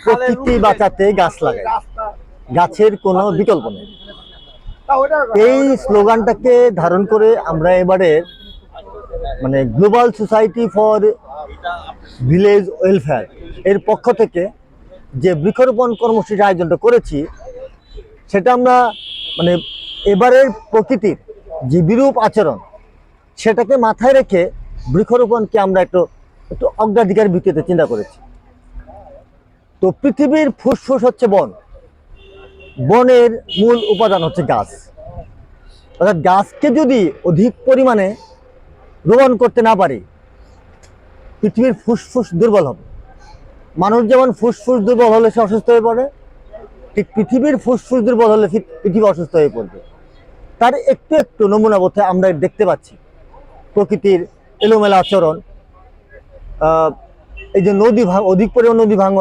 প্রকৃতি বাঁচাতে গাছ লাগাই, গাছের কোনো বিকল্প নেই। এই স্লোগানটাকে ধারণ করে আমরা এবারে মানে global society for village welfare এর পক্ষ থেকে যে বৃক্ষরোপণ কর্মসূচির আয়োজনটা করেছি, সেটা আমরা মানে এবারের প্রকৃতির যে বিরূপ আচরণ সেটাকে মাথায় রেখে বৃক্ষরোপণকে আমরা একটু একটু অগ্রাধিকার ভিত্তিতে চিন্তা করেছি। তো পৃথিবীর ফুসফুস হচ্ছে বন, বনের মূল উপাদান হচ্ছে গাছ। অর্থাৎ গাছকে যদি অধিক পরিমাণে রোপণ করতে না পারি, পৃথিবীর ফুসফুস দুর্বল হবে। মানুষ যেমন ফুসফুস দুর্বল হলে সে অসুস্থ হয়ে পড়ে, ঠিক পৃথিবীর ফুসফুস দুর্বল হলে পৃথিবী অসুস্থ হয়ে পড়বে। তার একটু একটু নমুনা বোধে আমরা দেখতে পাচ্ছি প্রকৃতির এলোমেলা আচরণ, এই যে অধিক পরিমাণ নদী ভাঙন,